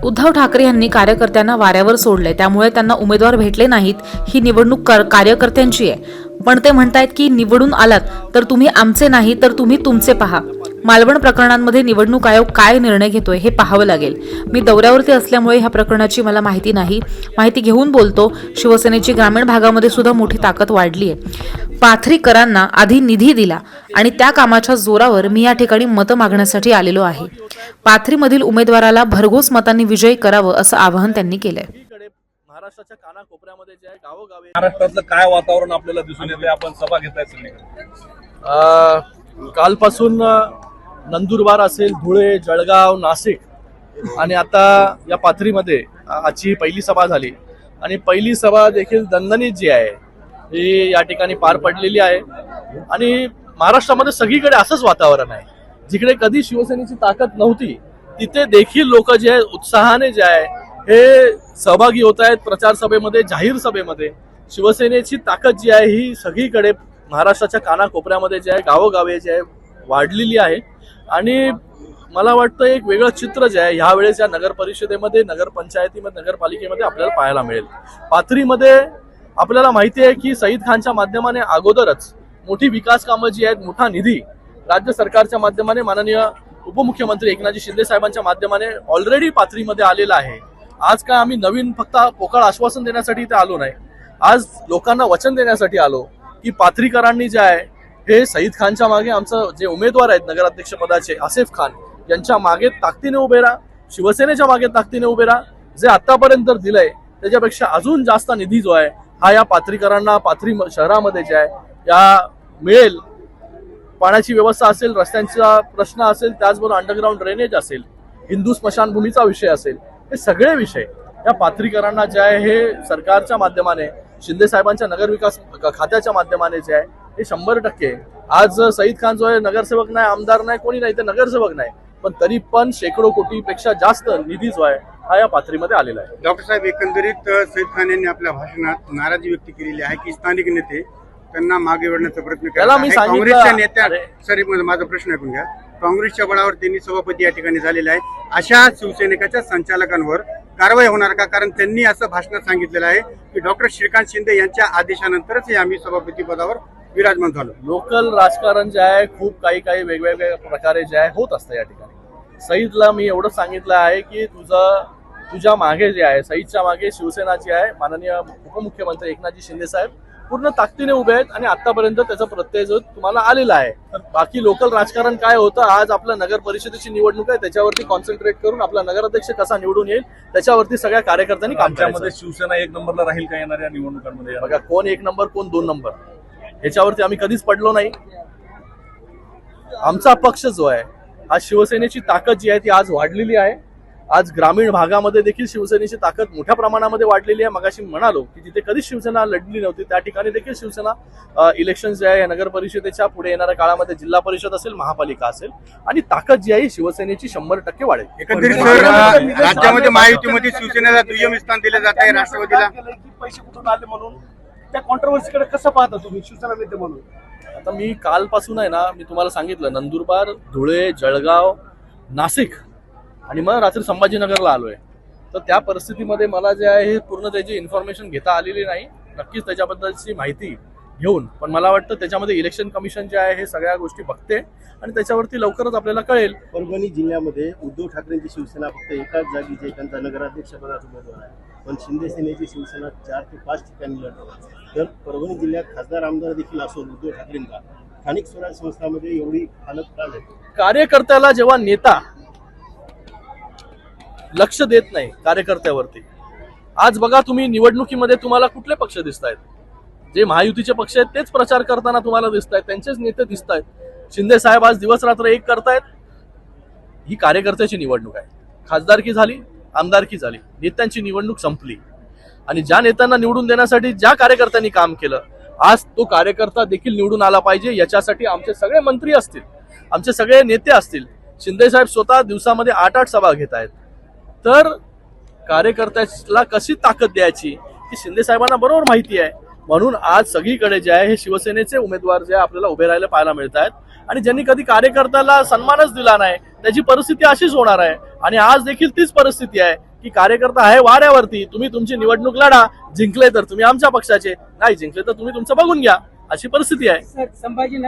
उद्धव ठाकरे यांनी कार्यकर्त्यांना वाऱ्यावर सोडले, त्यामुळे त्यांना उमेदवार भेटले नाहीत. ही निवडणूक कार्यकर्त्यांची आहे. पण ते म्हणतायत की निवडून आलात तर तुम्ही आमचे नाही तर तुम्ही तुमचे पहा. मालवण प्रकरणांमध्ये निवडणूक आयोग काय निर्णय घेतोय हे पाहावं लागेल. मी दौऱ्यावरती असल्यामुळे ह्या प्रकरणाची मला माहिती नाही. माहिती घेऊन बोलतो. शिवसेनेची ग्रामीण भागामध्ये सुद्धा मोठी ताकद वाढली आहे. पाथरीकरांना आधी निधी दिला आणि त्या कामाच्या जोरावर मी या ठिकाणी मतं मागण्यासाठी आलेलो आहे. पाथरीमधील उमेदवाराला भरघोस मतांनी विजयी करावं असं आवाहन त्यांनी केलंय. महाराष्ट्राच्या कानाकोपऱ्यामध्ये जे आहे गावोगावी महाराष्ट्रातलं काय वातावरण आपल्याला दिसून येते? आपण सभा घेताय सगळीकडे. कालपासून नंदुरबार असेल, धुळे, जळगाव, नाशिक आणि आता या पाथरीमध्ये आजची पहिली सभा झाली आणि पहिली सभा देखील दणदणीत जी आहे ही या ठिकाणी पार पडलेली आहे. आणि महाराष्ट्रामध्ये सगळीकडे असंच वातावरण आहे. जिकडे कधी शिवसेनेची ताकद नव्हती तिथे देखील लोक जे आहे उत्साहाने जे आहे हे सहभागी होत आहेत प्रचार सभेमध्ये, जाहीर सभेमध्ये. शिवसेनेची ताकद जी आहे ही सगळीकडे महाराष्ट्राच्या कानाकोपऱ्यामध्ये जे आहे गावोगावी जे आहे वाढलेली आहे. आणि मला वाटतं एक वेगळं चित्र जे आहे ह्या वेळेस या नगर परिषदेमध्ये, नगरपंचायतीमध्ये, नगरपालिकेमध्ये आपल्याला पाहायला मिळेल. पाथरीमध्ये आपल्याला माहिती आहे की सईद खानच्या माध्यमाने अगोदरच मोठी विकास कामं जी आहेत, मोठा निधी राज्य सरकारच्या माध्यमाने माननीय उपमुख्यमंत्री एकनाथजी शिंदे साहेबांच्या माध्यमाने ऑलरेडी पाथरीमध्ये आलेला आहे. आज काय आम्ही नवीन फक्त पोकळ आश्वासन देण्यासाठी इथे आलो नाही. आज लोकांना वचन देण्यासाठी आलो की पाथरीकरांनी जे आहे हे सईद खानच्या मागे आमचं जे उमेदवार आहेत नगराध्यक्ष पदाचे आसिफ खान यांच्या मागे ताकदीने उभे राहा, शिवसेनेच्या मागे ताकदीने उभे राहा. जे आतापर्यंत दिलंय त्याच्यापेक्षा अजून जास्त निधी जो आहे हा या पाथरीकरांना पाथरी शहरामध्ये जे आहे या मिळेल. पाण्याची व्यवस्था असेल, रस्त्यांचा प्रश्न असेल, त्याचबरोबर अंडरग्राऊंड ड्रेनेज असेल, हिंदू स्मशानभूमीचा विषय असेल, हे सगळे विषय या पाथरीकरांना जे आहे हे सरकारच्या माध्यमाने, शिंदे साहेबांच्या नगरविकास खात्याच्या माध्यमाने जे आहे हे 100%. आज सईद खान जो आहे नगरसेवक नाही, आमदार नाही, कोणी नाही, ते नगरसेवक नाही, पण तरी पण शेकडो कोटीपेक्षा जास्त निधी जो आहे हा या पाथरीमध्ये आलेला आहे. डॉक्टर साहेब, एकंदरीत सईद खान यांनी आपल्या भाषणात नाराजी व्यक्त केलेली आहे की स्थानिक नेते त्यांना मागे वळण्याचा प्रयत्न केला. काँग्रेसच्या नेत्या सर, माझा प्रश्न ऐकून घ्या. काँग्रेसच्या बळावर त्यांनी सभापती या ठिकाणी झालेला आहे. अशा शिवसैनिकाच्या संचालकांवर कारवाई होणार का? कारण त्यांनी असं भाषणात सांगितलेलं आहे की डॉक्टर श्रीकांत शिंदे यांच्या आदेशानंतरच आम्ही सभापती पदावर विराजमान झालो. लोकल राजकारण जे आहे खूप काही वेगवेगळ्या प्रकारे जे आहे होत असतं या ठिकाणी. सईदला मी एवढं सांगितलं आहे की तुझ्या मागे जे आहे, सईदच्या मागे शिवसेना जी आहे, माननीय उपमुख्यमंत्री एकनाथजी शिंदे साहेब पूर्ण ताकदीने उभे आहेत आणि आतापर्यंत त्याचा प्रत्यय जो तुम्हाला आलेला आहे. बाकी लोकल राजकारण काय होतं, आज आपलं नगर परिषदेची निवडणूक आहे, त्याच्यावरती कॉन्सन्ट्रेट करून आपला नगराध्यक्ष कसा निवडून येईल त्याच्यावरती सगळ्या कार्यकर्त्यांनी काम आमच्यामध्ये शिवसेना 1 नंबरला राहील का येणाऱ्या निवडणुकांमध्ये? बघा, कोण 1 नंबर कोण 2 नंबर ह्याच्यावरती आम्ही कधीच पडलो नाही. आमचा पक्ष जो आहे आज शिवसेनेची ताकद जी आहे ती आज वाढलेली आहे. आज ग्रामीण भागामध्ये देखील शिवसेनेची ताकद मोठ्या प्रमाणामध्ये वाढलेली आहे. मगाशी म्हणालो की जिथे कधीच शिवसेना लढली नव्हती त्या ठिकाणी देखील शिवसेना इलेक्शन जे आहे नगर परिषदेच्या पुढे येणाऱ्या काळामध्ये जिल्हा परिषद असेल, महापालिका असेल, आणि ताकद जी आहे शिवसेनेची 100% वाढेल. एकंदरीत राज्यामध्ये महायुतीमध्ये शिवसेनेला दुय्यम स्थान दिले जात आहे. राष्ट्रवादीला पैसे कुठून आले म्हणून त्या कॉन्ट्रोवर्सीकडे कसं पाहता तुम्ही शिवसेना नेते म्हणून? आता मी कालपासून आहे ना, मी तुम्हाला सांगितलं नंदुरबार, धुळे, जळगाव, नाशिक आणि मग रात्री संभाजीनगरला आलोय. तर त्या परिस्थितीमध्ये मला जे आहे हे पूर्ण त्याची इन्फॉर्मेशन घेता आलेली नाही. नक्कीच त्याच्याबद्दलची माहिती घेऊन, पण मला वाटतं त्याच्यामध्ये इलेक्शन कमिशन जे आहे हे सगळ्या गोष्टी बघते आणि त्याच्यावरती लवकरच आपल्याला कळेल. परभणी जिल्ह्यामध्ये उद्धव ठाकरेंची शिवसेना फक्त एकाच जागी जे त्यांचा नगराध्यक्ष पदाचा उमेदवार आहे, पण शिंदे सेनेची शिवसेना 4 ते 5 ठिकाणी लढवते. तर परभणी जिल्ह्यात खासदार आमदार देखील असून उद्धव ठाकरेंना स्थानिक स्वराज्य संस्थांमध्ये एवढी हालत का झाली? कार्यकर्त्याला जेव्हा नेता लक्ष देत नाही कार्यकर्त्यावरती, आज बघा तुम्ही निवडणुकीमध्ये तुम्हाला कुठले पक्ष दिसत आहेत? जे महायुतीचे पक्ष आहेत तेच प्रचार करताना तुम्हाला दिसत आहेत, त्यांचेच नेते दिसत आहेत. शिंदे साहेब आज दिवस रात्र एक करतायत. ही कार्यकर्त्याची निवडणूक आहे. खासदारकी झाली, आमदारकी झाली, नेत्यांची निवडणूक संपली. आणि ज्या नेत्यांना निवडून देण्यासाठी ज्या कार्यकर्त्यांनी काम केलं, आज तो कार्यकर्ता देखील निवडून आला पाहिजे. याच्यासाठी आमचे सगळे मंत्री असतील, आमचे सगळे नेते असतील, शिंदे साहेब स्वतः दिवसामध्ये 8-8 सभा घेत आहेत. तर कार्यकर्त्याला कशी ताकद द्यायची ही शिंदे साहेबांना बरोबर माहिती आहे. म्हणून आज सगळीकडे जे आहे हे शिवसेनेचे उमेदवार जे आपल्याला उभे राहायला पाहायला मिळत आहेत. आणि ज्यांनी कधी कार्यकर्त्याला सन्मानच दिला नाही त्याची परिस्थिती अशीच होणार आहे. आणि आज देखील तीच परिस्थिती आहे की कार्यकर्ता आहे वाऱ्यावरती. तुम्ही तुमची निवडणूक लढा, जिंकले तर तुम्ही आमच्या पक्षाचे, नाही जिंकले तर तुम्ही तुमचं बघून घ्या, अशी परिस्थिती आहे. सर, संभाजीनगर